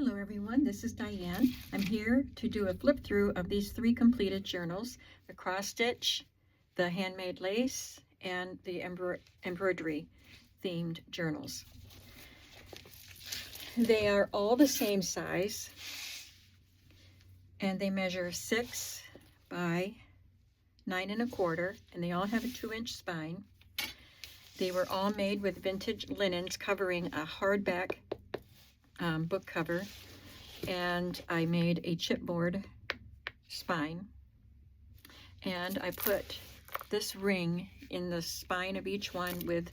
Hello everyone, this is Diane. I'm here to do a flip through of these 3 completed journals, the cross stitch, the handmade lace, and the embroidery themed journals. They are all the same size and they measure 6 by 9 1/4, and they all have a 2-inch spine. They were all made with vintage linens covering a hardback book cover, and I made a chipboard spine, and I put this ring in the spine of each one with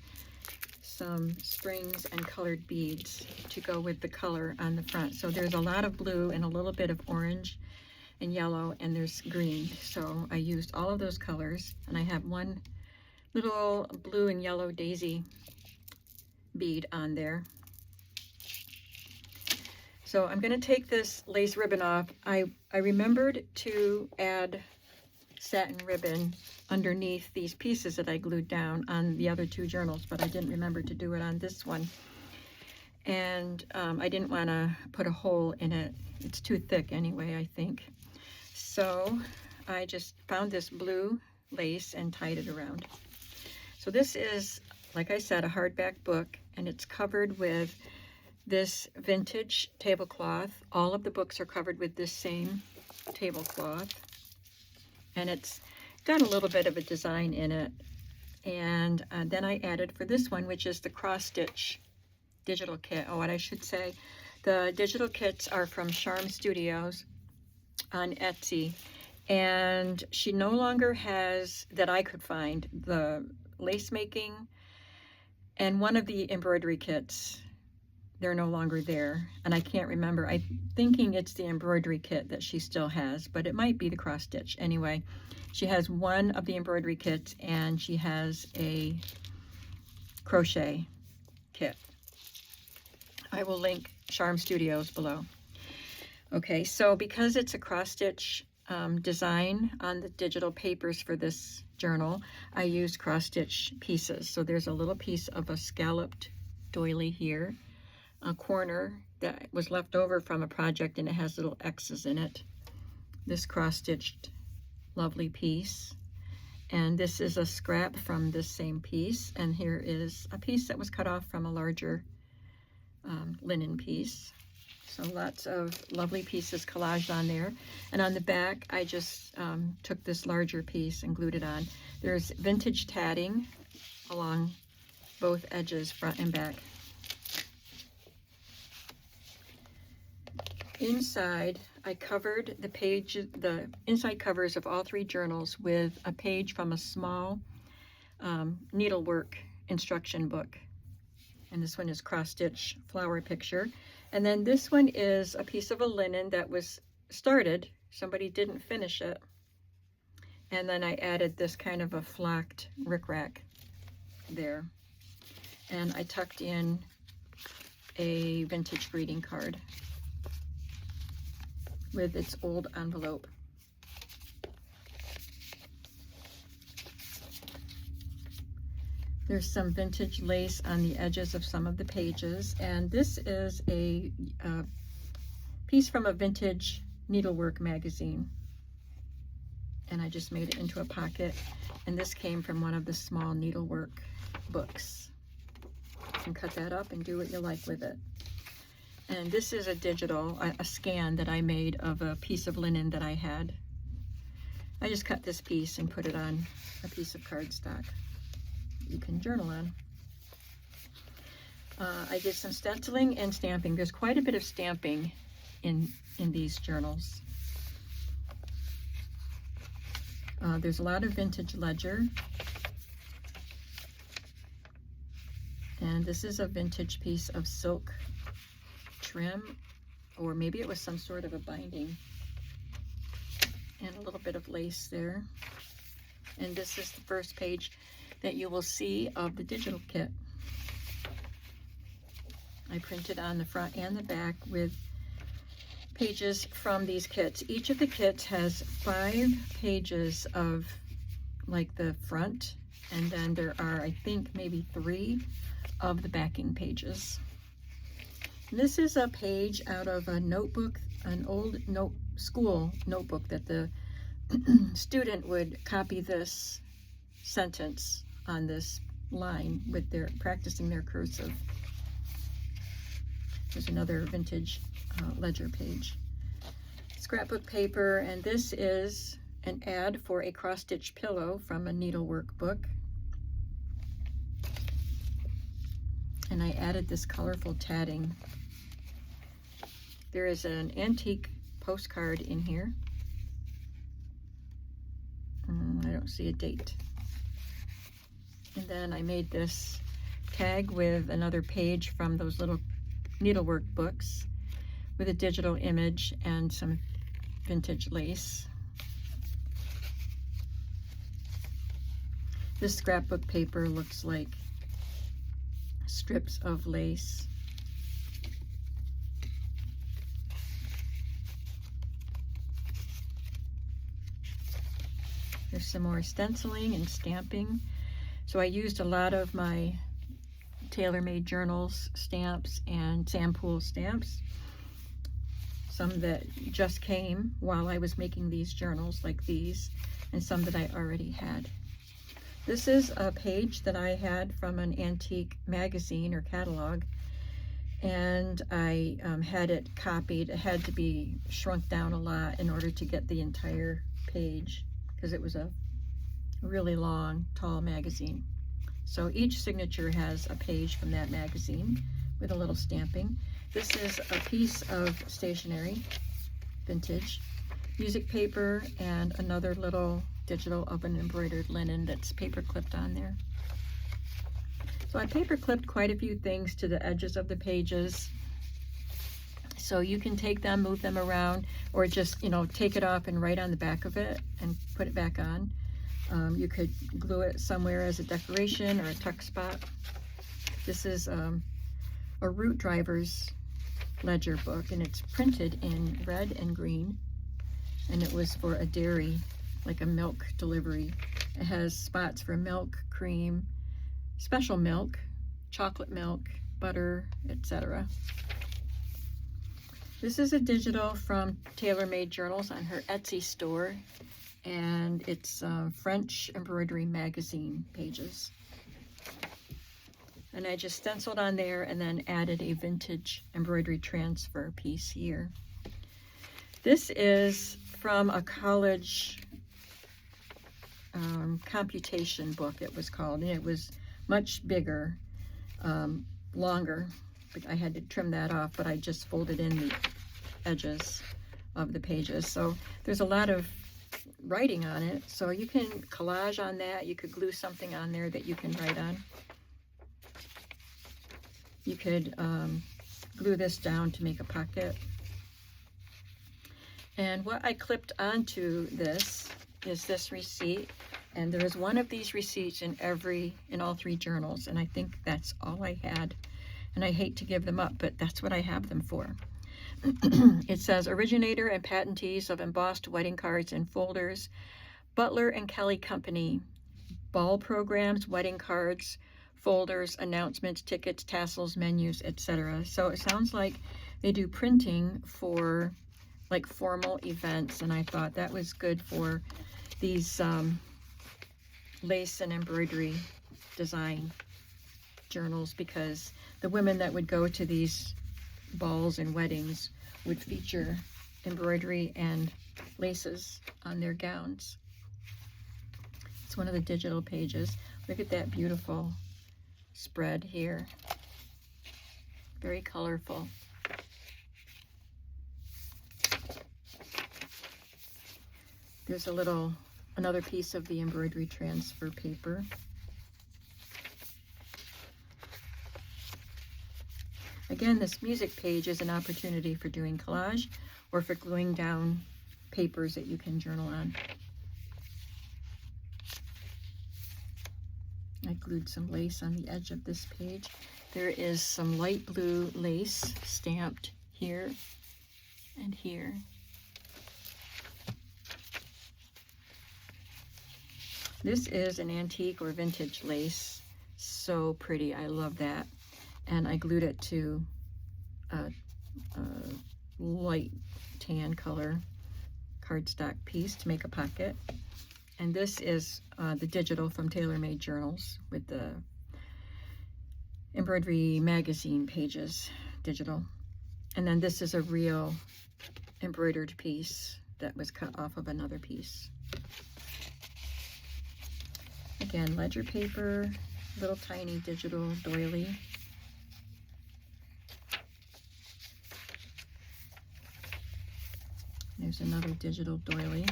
some strings and colored beads to go with the color on the front. So there's a lot of blue and a little bit of orange and yellow, and there's green. So I used all of those colors, and I have one little blue and yellow daisy bead on there. So I'm going to take this lace ribbon off. I remembered to add satin ribbon underneath these pieces that I glued down on the other 2 journals, but I didn't remember to do it on this one. And I didn't want to put a hole in it. It's too thick anyway, I think. So I just found this blue lace and tied it around. So this is, like I said, a hardback book, and it's covered with this vintage tablecloth. All of the books are covered with this same tablecloth, and it's got a little bit of a design in it. And then I added for this one, which is the cross stitch digital kit. Oh, and I should say the digital kits are from Charm Studios on Etsy, and she no longer has, that I could find, the lace making and one of the embroidery kits. They're no longer there, and I can't remember. I'm thinking it's the embroidery kit that she still has, but it might be the cross stitch. Anyway, she has one of the embroidery kits, and she has a crochet kit. I will link Charm Studios below. Okay, so because it's a cross stitch design on the digital papers for this journal, I used cross stitch pieces. So there's a little piece of a scalloped doily here, a corner that was left over from a project, and it has little X's in it. This cross-stitched lovely piece, and this is a scrap from this same piece, and here is a piece that was cut off from a larger linen piece. So lots of lovely pieces collaged on there. And on the back, I just took this larger piece and glued it on. There's vintage tatting along both edges, front and back. Inside, I covered the inside covers of all 3 journals with a page from a small needlework instruction book. And this one is cross-stitch flower picture. And then this one is a piece of a linen that was started. Somebody didn't finish it. And then I added this kind of a flocked rickrack there. And I tucked in a vintage greeting card with its old envelope. There's some vintage lace on the edges of some of the pages, and this is a piece from a vintage needlework magazine, and I just made it into a pocket, and this came from one of the small needlework books. You can cut that up and do what you like with it. And this is a digital, a scan that I made of a piece of linen that I had. I just cut this piece and put it on a piece of cardstock you can journal on. I did some stenciling and stamping. There's quite a bit of stamping in these journals. There's a lot of vintage ledger. And this is a vintage piece of silk trim, or maybe it was some sort of a binding, and a little bit of lace there. And this is the first page that you will see of the digital kit. I printed on the front and the back with pages from these kits. Each of the kits has 5 pages of like the front, and then there are, I think, maybe 3 of the backing pages. And this is a page out of a notebook, an old school notebook that the student would copy this sentence on this line with their practicing their cursive. There's another vintage ledger page. Scrapbook paper, and this is an ad for a cross-stitch pillow from a needlework book. And I added this colorful tatting. There is an antique postcard in here. I don't see a date. And then I made this tag with another page from those little needlework books with a digital image and some vintage lace. This scrapbook paper looks like strips of lace. There's some more stenciling and stamping. So I used a lot of my TaylorMade Journals stamps and Sampool stamps. Some that just came while I was making these journals, like these, and some that I already had. This is a page that I had from an antique magazine or catalog, and I had it copied. It had to be shrunk down a lot in order to get the entire page, because it was a really long, tall magazine. So each signature has a page from that magazine with a little stamping. This is a piece of stationery, vintage, music paper, and another little digital oven embroidered linen that's paper clipped on there. So I paper clipped quite a few things to the edges of the pages. So you can take them, move them around, or just, take it off and write on the back of it and put it back on. You could glue it somewhere as a decoration or a tuck spot. This is a Root Drivers ledger book, and it's printed in red and green, and it was for a dairy, like a milk delivery. It has spots for milk, cream, special milk, chocolate milk, butter, etc. This is a digital from TaylorMade Journals on her Etsy store, and it's French embroidery magazine pages. And I just stenciled on there and then added a vintage embroidery transfer piece here. This is from a college computation book, it was called, and it was much bigger, longer. But I had to trim that off, but I just folded in the edges of the pages. So there's a lot of writing on it, so you can collage on that. You could glue something on there that you can write on. You could glue this down to make a pocket. And what I clipped onto this is this receipt, and there is one of these receipts in all three journals, and I think that's all I had. And I hate to give them up, but that's what I have them for. It says, originator and patentees of embossed wedding cards and folders, Butler and Kelly Company, ball programs, wedding cards, folders, announcements, tickets, tassels, menus, etc. So it sounds like they do printing for like formal events, and I thought that was good for these lace and embroidery design journals, because the women that would go to these balls and weddings would feature embroidery and laces on their gowns. It's one of the digital pages. Look at that beautiful spread here. Very colorful. There's another piece of the embroidery transfer paper. Again, this music page is an opportunity for doing collage or for gluing down papers that you can journal on. I glued some lace on the edge of this page. There is some light blue lace stamped here and here. This is an antique or vintage lace. So pretty. I love that. And I glued it to a light tan color cardstock piece to make a pocket. And this is the digital from TaylorMade Journals with the embroidery magazine pages, digital. And then this is a real embroidered piece that was cut off of another piece. Again, ledger paper, little tiny digital doily. There's another digital doily.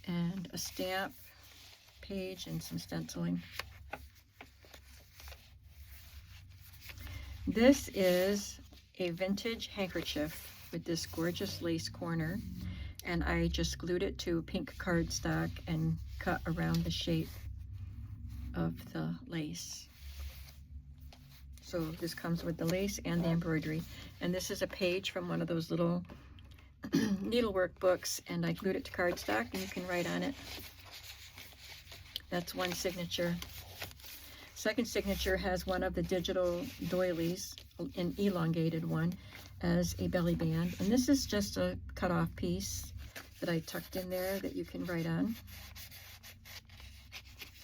And a stamp page and some stenciling. This is a vintage handkerchief with this gorgeous lace corner, and I just glued it to pink cardstock and cut around the shape of the lace. So this comes with the lace and the embroidery, and this is a page from one of those little needlework books, and I glued it to cardstock, and you can write on it. That's one signature. Second signature has one of the digital doilies, an elongated one, as a belly band. And this is just a cut-off piece that I tucked in there that you can write on.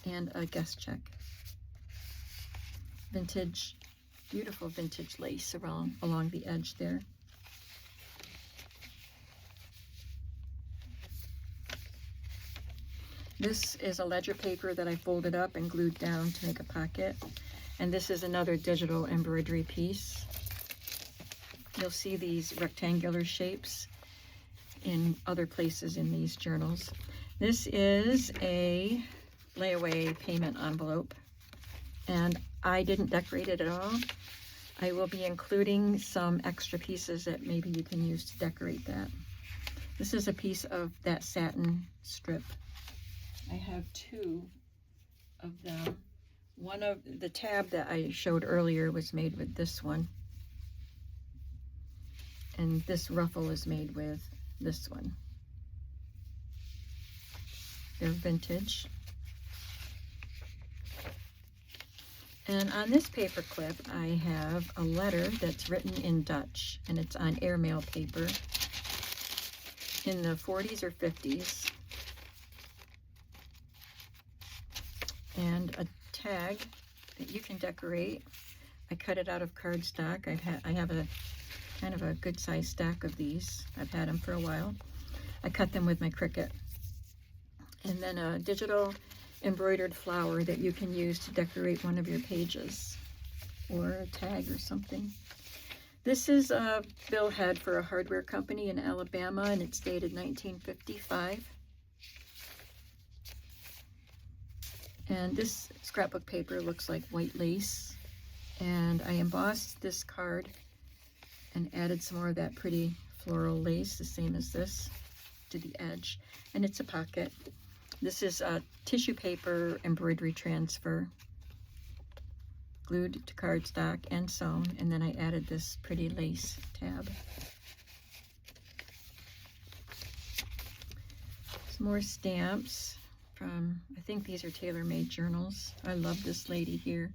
And a guest check. Vintage, beautiful vintage lace along the edge there. This is a ledger paper that I folded up and glued down to make a pocket. And this is another digital embroidery piece. You'll see these rectangular shapes in other places in these journals. This is a layaway payment envelope, and I didn't decorate it at all. I will be including some extra pieces that maybe you can use to decorate that. This is a piece of that satin strip. I have two of them. One of the tab that I showed earlier was made with this one. And this ruffle is made with this one. They're vintage. And on this paper clip, I have a letter that's written in Dutch, and it's on airmail paper in the 40s or 50s. And a tag that you can decorate. I cut it out of cardstock. I have a kind of a good sized stack of these. I've had them for a while. I cut them with my Cricut. And then a digital embroidered flower that you can use to decorate one of your pages, or a tag or something. This is a bill head for a hardware company in Alabama, and it's dated 1955. And this scrapbook paper looks like white lace. And I embossed this card and added some more of that pretty floral lace, the same as this, to the edge. And it's a pocket. This is a tissue paper embroidery transfer, glued to cardstock and sewn. And then I added this pretty lace tab. Some more stamps. I think these are TaylorMade Journals. I love this lady here.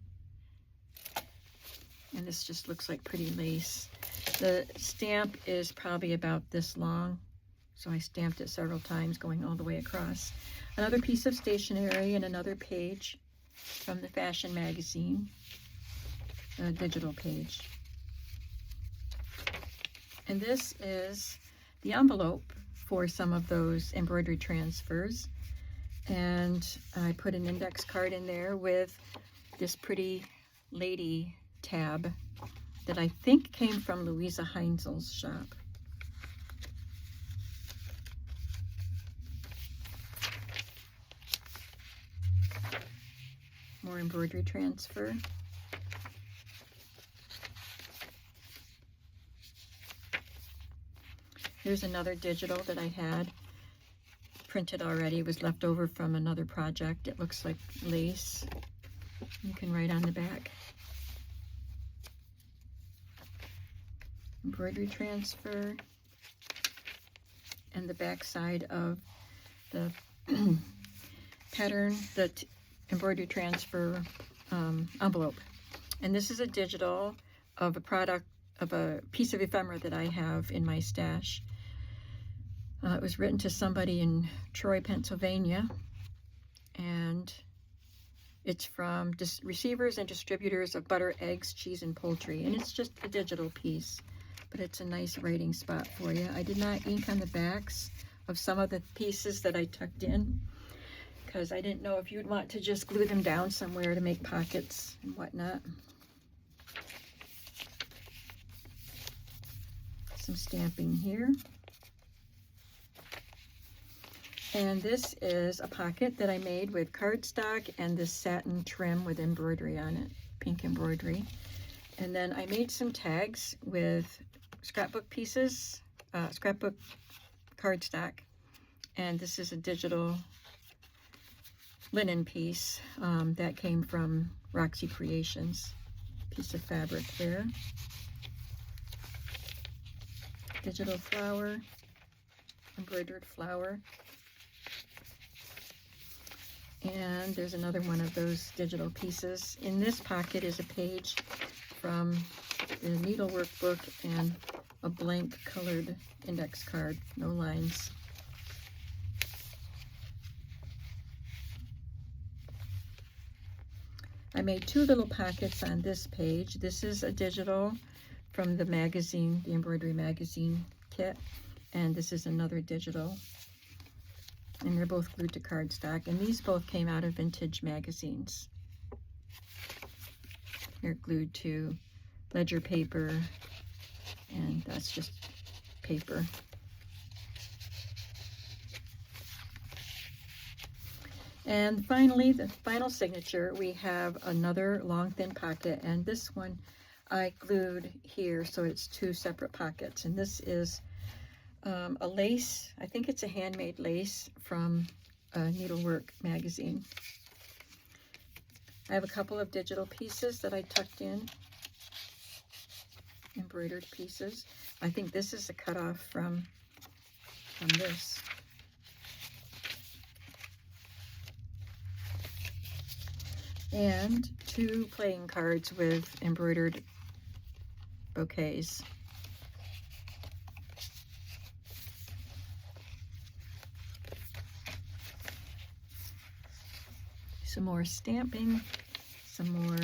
And this just looks like pretty lace. The stamp is probably about this long, so I stamped it several times going all the way across. Another piece of stationery and another page from the fashion magazine, a digital page. And this is the envelope for some of those embroidery transfers. And I put an index card in there with this pretty lady tab that I think came from Louisa Heinzel's shop. More embroidery transfer. Here's another digital that I had printed already. It was left over from another project. It looks like lace. You can write on the back. Embroidery transfer. And the back side of the pattern, the embroidery transfer envelope. And this is a digital of a product, of a piece of ephemera that I have in my stash. It was written to somebody in Troy, Pennsylvania, and it's from receivers and distributors of butter, eggs, cheese, and poultry. And it's just a digital piece, but it's a nice writing spot for you. I did not ink on the backs of some of the pieces that I tucked in, because I didn't know if you'd want to just glue them down somewhere to make pockets and whatnot. Some stamping here. And this is a pocket that I made with cardstock and this satin trim with embroidery on it, pink embroidery. And then I made some tags with scrapbook pieces, scrapbook cardstock. And this is a digital linen piece that came from Roxy Creations. Piece of fabric there. Digital flower, embroidered flower. And there's another one of those digital pieces. In this pocket is a page from the needlework book and a blank colored index card, no lines. I made two little pockets on this page. This is a digital from the magazine, the embroidery magazine kit, and this is another digital. And they're both glued to cardstock, and these both came out of vintage magazines. They're glued to ledger paper, and that's just paper. And finally, the final signature, we have another long thin pocket, and this one I glued here, so it's two separate pockets. And this is a lace, I think it's a handmade lace from a Needlework magazine. I have a couple of digital pieces that I tucked in, embroidered pieces. I think this is a cutoff from this. And two playing cards with embroidered bouquets. Some more stamping, some more,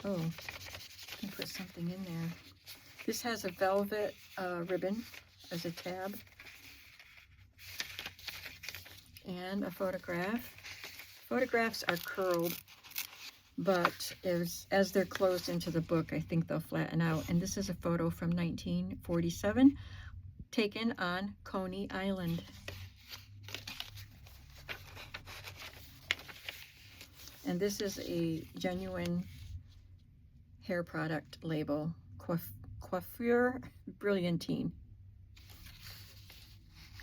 oh, I can put something in there. This has a velvet ribbon as a tab, and a photograph. Photographs are curled, but as they're closed into the book, I think they'll flatten out. And this is a photo from 1947, taken on Coney Island. And this is a genuine hair product label, Coiffure Brilliantine.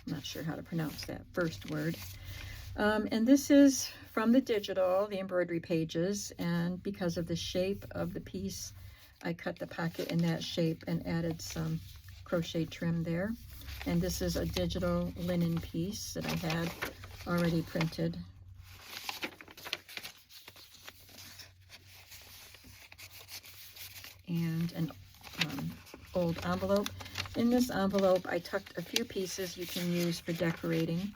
I'm not sure how to pronounce that first word. And this is from the digital, the embroidery pages, and because of the shape of the piece, I cut the pocket in that shape and added some crochet trim there. And this is a digital linen piece that I had already printed. And an old envelope. In this envelope, I tucked a few pieces you can use for decorating.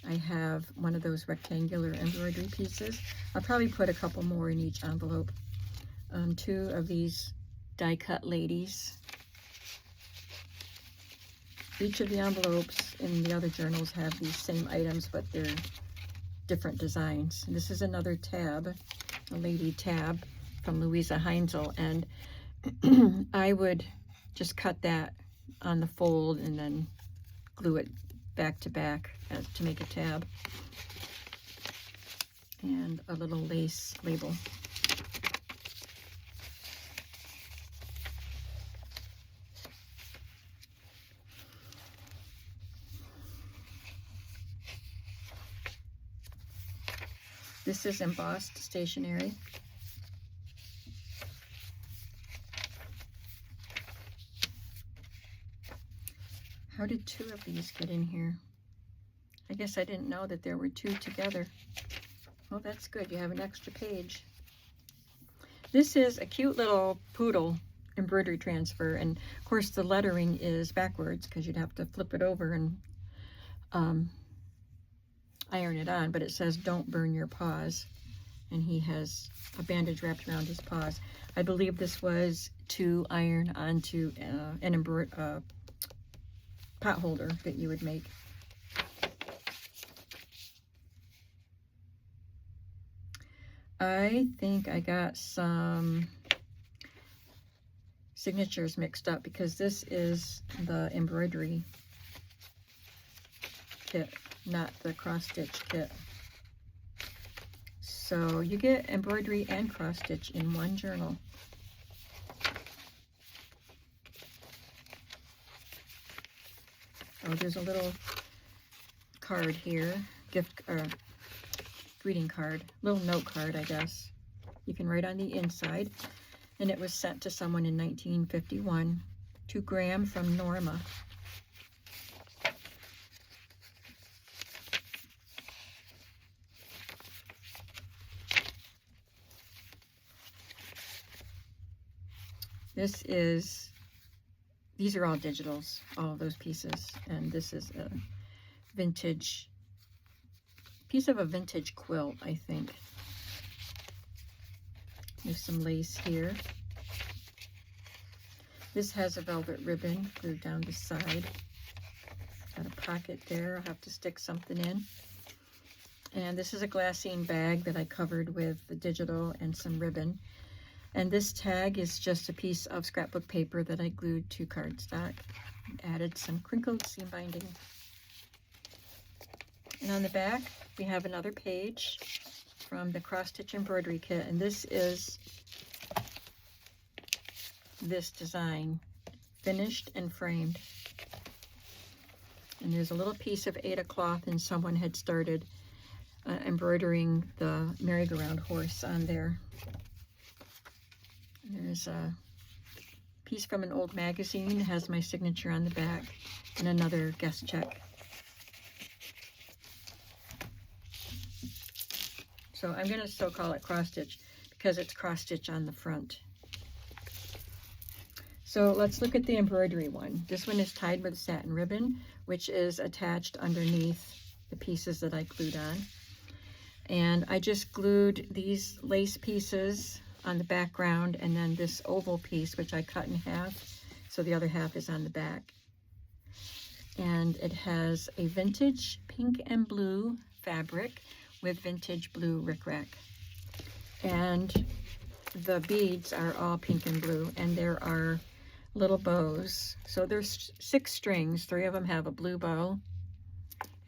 I have one of those rectangular embroidery pieces. I'll probably put a couple more in each envelope. Two of these die-cut ladies. Each of the envelopes in the other journals have these same items, but they're different designs. And this is another tab, a lady tab from Louisa Heinzel, and I would just cut that on the fold and then glue it back to back to make a tab. And a little lace label. This is embossed stationery. How did two of these get in here? I guess I didn't know that there were two together. Well, that's good. You have an extra page. This is a cute little poodle embroidery transfer, and of course the lettering is backwards because you'd have to flip it over and iron it on, but it says "Don't burn your paws," and he has a bandage wrapped around his paws. I believe this was to iron onto an pot holder that you would make. I think I got some signatures mixed up because this is the embroidery kit, not the cross-stitch kit. So you get embroidery and cross-stitch in one journal. Oh, there's a little card here, greeting card, little note card, I guess. You can write on the inside, and it was sent to someone in 1951, to Graham from Norma. These are all digitals, all of those pieces, and this is a piece of a vintage quilt, I think. There's some lace here. This has a velvet ribbon glued down the side. Got a pocket there, I'll have to stick something in. And this is a glassine bag that I covered with the digital and some ribbon. And this tag is just a piece of scrapbook paper that I glued to cardstock. Added some crinkled seam binding. And on the back, we have another page from the cross-stitch embroidery kit, and this is this design, finished and framed. And there's a little piece of Aida cloth, and someone had started embroidering the merry-go-round horse on there. There's a piece from an old magazine, has my signature on the back, and another guest check. So I'm going to still call it cross stitch because it's cross stitch on the front. So let's look at the embroidery one. This one is tied with satin ribbon, which is attached underneath the pieces that I glued on. And I just glued these lace pieces on the background, and then this oval piece, which I cut in half, so the other half is on the back. And it has a vintage pink and blue fabric with vintage blue rickrack. And the beads are all pink and blue, and there are little bows. So there's 6 strings. 3 of them have a blue bow,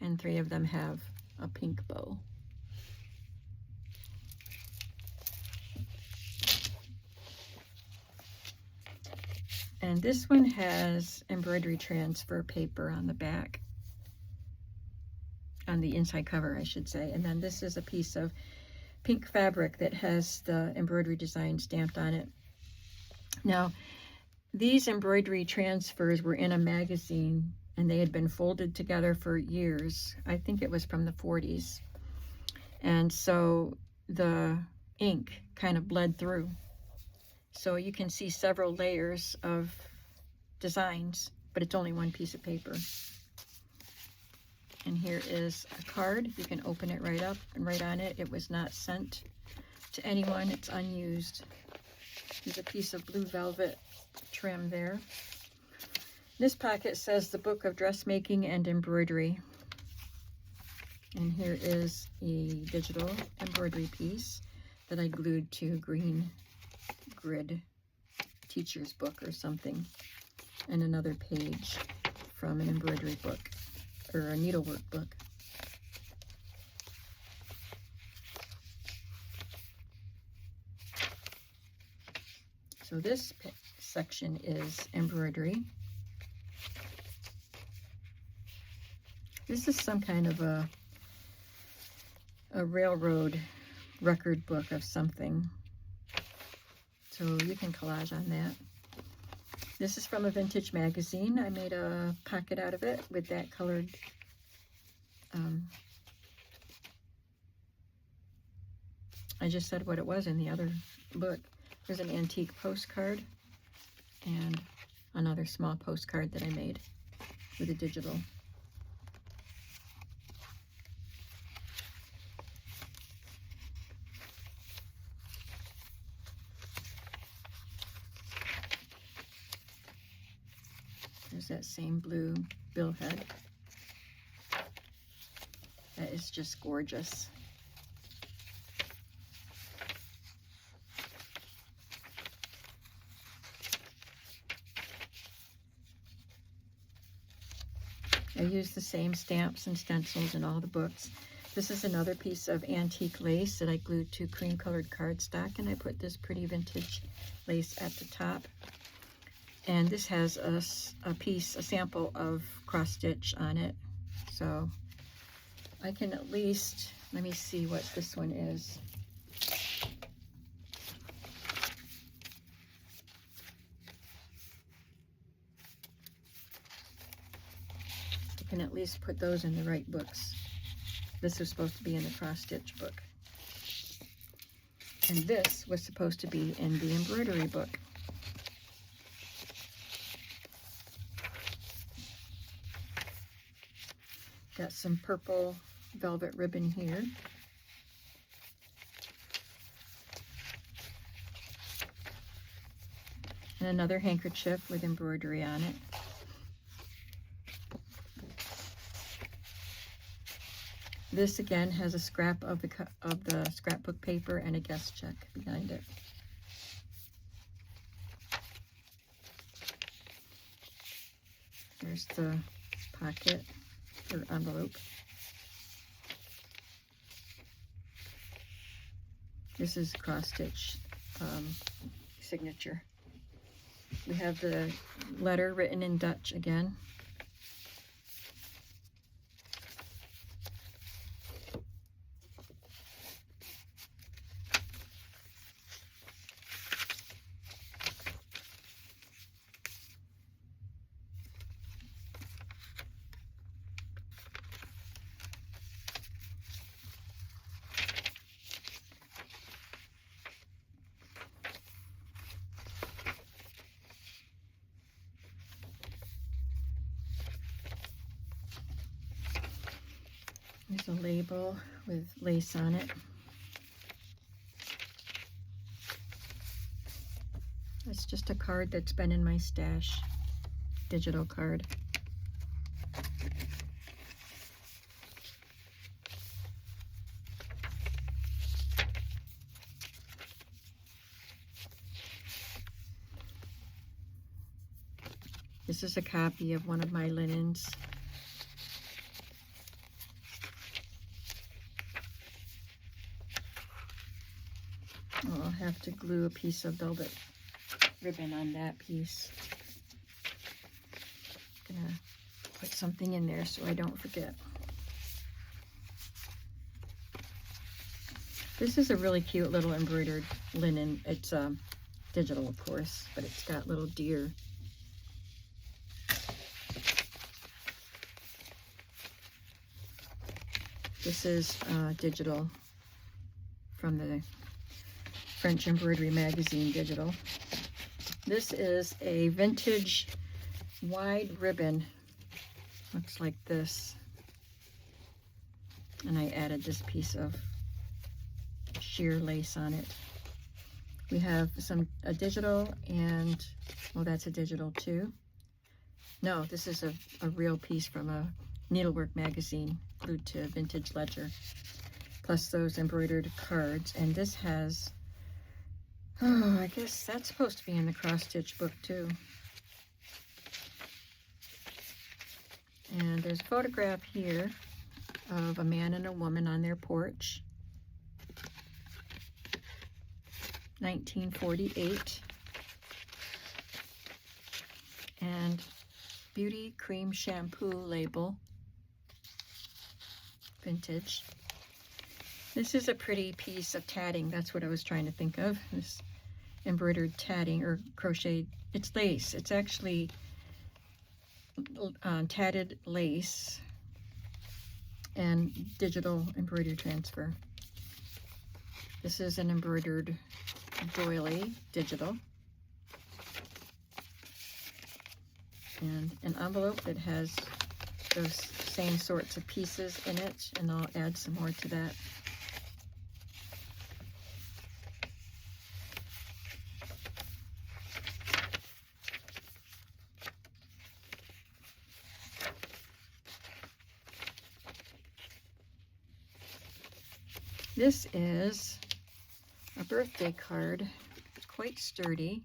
and 3 of them have a pink bow. And this one has embroidery transfer paper on the back, on the inside cover, I should say. And then this is a piece of pink fabric that has the embroidery design stamped on it. Now, these embroidery transfers were in a magazine, and they had been folded together for years. I think it was from the 40s. And so the ink kind of bled through. So you can see several layers of designs, but it's only one piece of paper. And here is a card. You can open it right up, and right on it, it was not sent to anyone. It's unused. There's a piece of blue velvet trim there. This pocket says the Book of Dressmaking and Embroidery. And here is a digital embroidery piece that I glued to green grid teacher's book or something, and another page from an embroidery book or a needlework book. So this section is embroidery. This is some kind of a railroad record book of something. So you can collage on that. This is from a vintage magazine. I made a pocket out of it with that colored I just said what it was in the other book. There's an antique postcard and another small postcard that I made with a digital. There's that same blue billhead. That is just gorgeous. I use the same stamps and stencils in all the books. This is another piece of antique lace that I glued to cream colored cardstock, and I put this pretty vintage lace at the top. And this has a sample of cross stitch on it. So I can at least, let me see what this one is. I can at least put those in the right books. This was supposed to be in the cross stitch book. And this was supposed to be in the embroidery book. Got some purple velvet ribbon here. And another handkerchief with embroidery on it. This again has a scrap of the scrapbook paper and a guest check behind it. There's the pocket or envelope. This is cross stitch signature. We have the letter written in Dutch again. There's a label with lace on it. It's just a card that's been in my stash, digital card. This is a copy of one of my linens. I'll have to glue a piece of velvet ribbon on that piece. I'm gonna put something in there so I don't forget. This is a really cute little embroidered linen. It's digital, of course, but it's got little deer. This is digital from the French Embroidery Magazine digital. This is a vintage wide ribbon. Looks like this. And I added this piece of sheer lace on it. We have a digital and, well, that's a digital too. No, this is a real piece from a needlework magazine glued to a vintage ledger. Plus those embroidered cards. And this has, oh, I guess that's supposed to be in the cross-stitch book too. And there's a photograph here of a man and a woman on their porch. 1948. And Beauty Cream Shampoo label. Vintage. This is a pretty piece of tatting. That's what I was trying to think of. This embroidered tatting or crocheted. It's lace. It's actually tatted lace and digital embroidery transfer. This is an embroidered doily digital. And an envelope that has those same sorts of pieces in it, and I'll add some more to that. This is a birthday card. It's quite sturdy.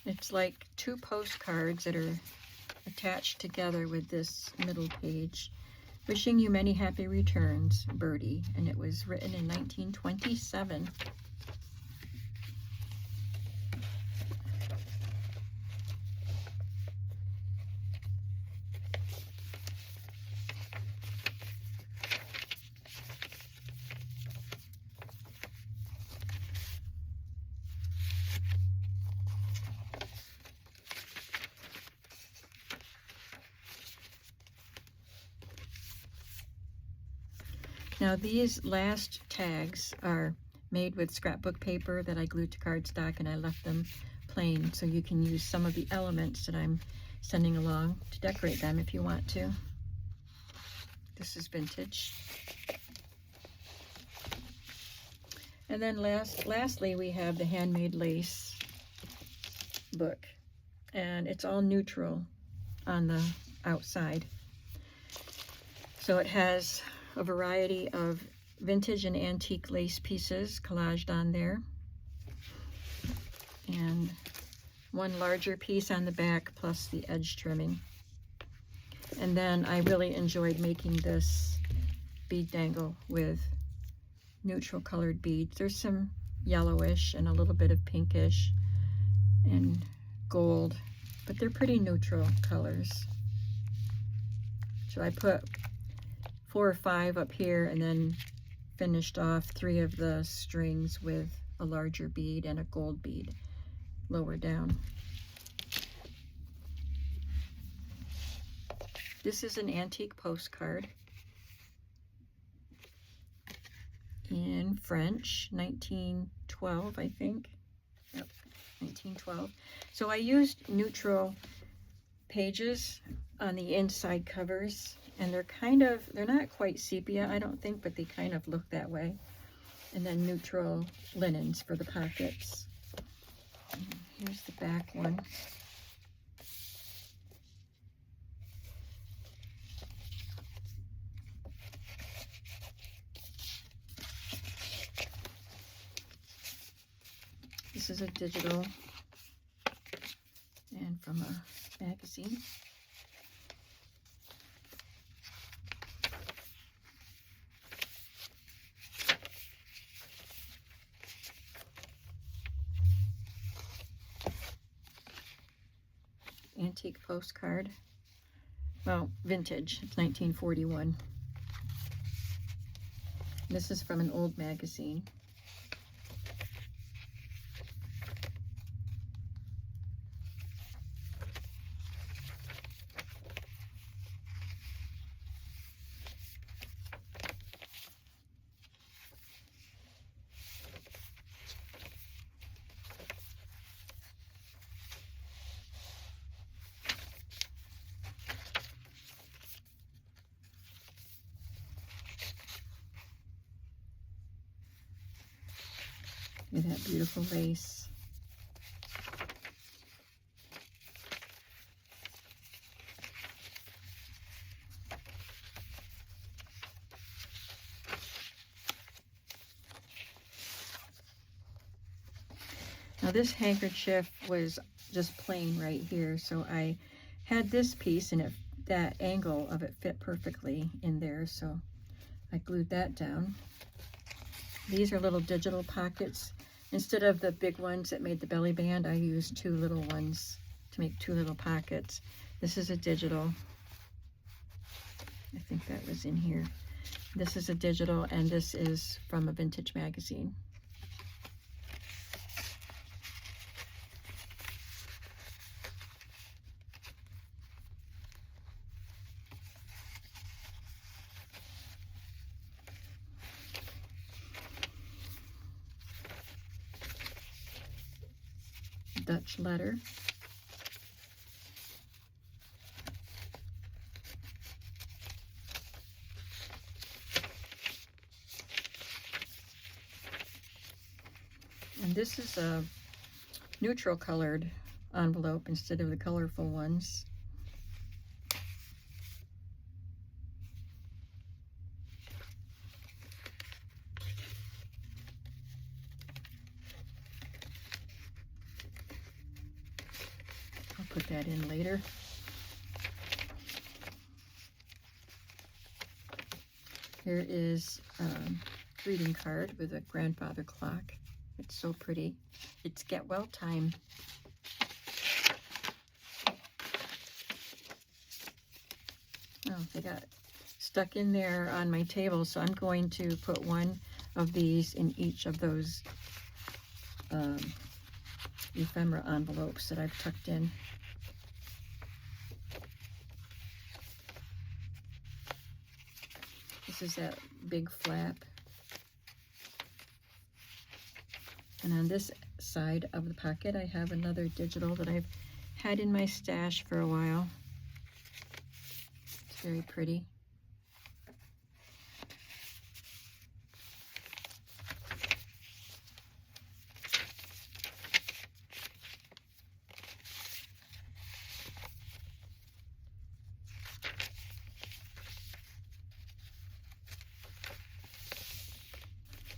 It's like 2 postcards that are attached together with this middle page. Wishing you many happy returns, Birdie. And it was written in 1927. Now these last tags are made with scrapbook paper that I glued to cardstock, and I left them plain, so you can use some of the elements that I'm sending along to decorate them if you want to. This is vintage. And then lastly, we have the Handmade Lace book, and it's all neutral on the outside. So it has a variety of vintage and antique lace pieces collaged on there, and one larger piece on the back plus the edge trimming. And then I really enjoyed making this bead dangle with neutral colored beads. There's some yellowish and a little bit of pinkish and gold, but they're pretty neutral colors. So I put 4 or 5 up here, and then finished off 3 of the strings with a larger bead and a gold bead lower down. This is an antique postcard in French, 1912, I think. Yep, 1912. So I used neutral pages on the inside covers, and they're not quite sepia, I don't think, but they kind of look that way. And then neutral linens for the pockets. And here's the back one. This is a digital and from a magazine. Antique postcard. Well, vintage. It's 1941. This is from an old magazine. Look at that beautiful lace. Now this handkerchief was just plain right here, so I had this piece, and that angle of it fit perfectly in there, so I glued that down. These are little digital pockets. Instead of the big ones that made the belly band, I used 2 little ones to make 2 little pockets. This is a digital. I think that was in here. This is a digital, and this is from a vintage magazine. Dutch letter. And this is a neutral colored envelope instead of the colorful ones. I'll put that in later. Here is a greeting card with a grandfather clock. It's so pretty. It's get well time. Oh, they got stuck in there on my table, so I'm going to put one of these in each of those ephemera envelopes that I've tucked in. This is that big flap. And on this side of the pocket, I have another digital that I've had in my stash for a while. It's very pretty.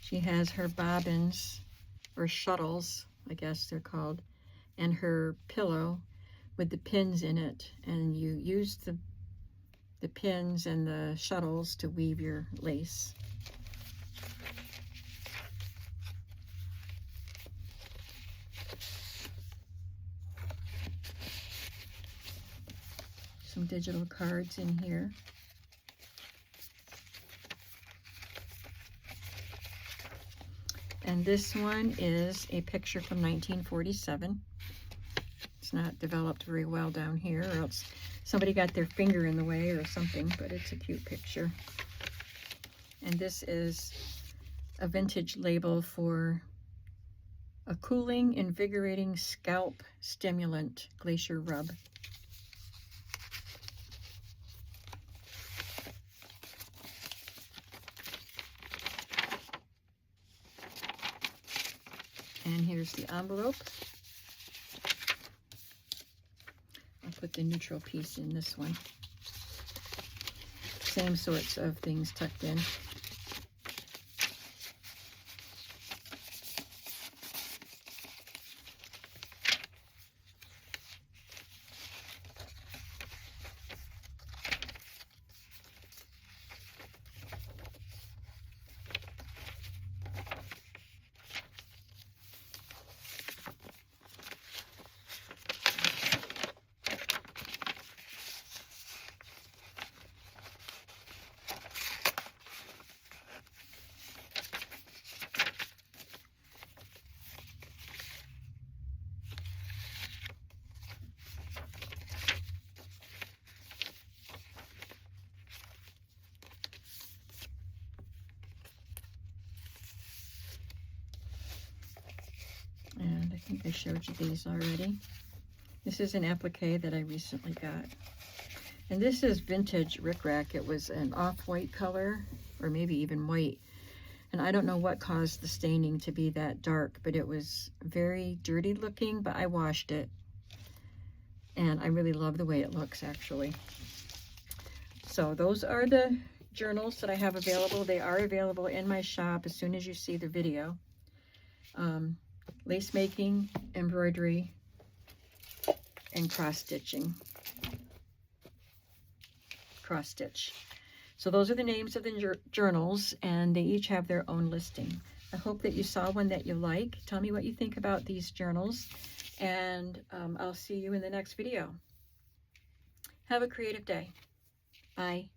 She has her bobbins, or shuttles, I guess they're called, and her pillow with the pins in it, and you use the pins and the shuttles to weave your lace. Some digital cards in here. And this one is a picture from 1947. It's not developed very well down here, or else somebody got their finger in the way or something, but it's a cute picture. And this is a vintage label for a cooling, invigorating scalp stimulant glacier rub. And here's the envelope. I'll put the neutral piece in this one. Same sorts of things tucked in. And I think I showed you these already. This is an applique that I recently got. And this is vintage rickrack. It was an off-white color, or maybe even white. And I don't know what caused the staining to be that dark, but it was very dirty looking, but I washed it. And I really love the way it looks, actually. So those are the journals that I have available. They are available in my shop as soon as you see the video. Lace making, embroidery, and cross-stitching. Cross-stitch. So those are the names of the journals, and they each have their own listing. I hope that you saw one that you like. Tell me what you think about these journals, and I'll see you in the next video. Have a creative day. Bye.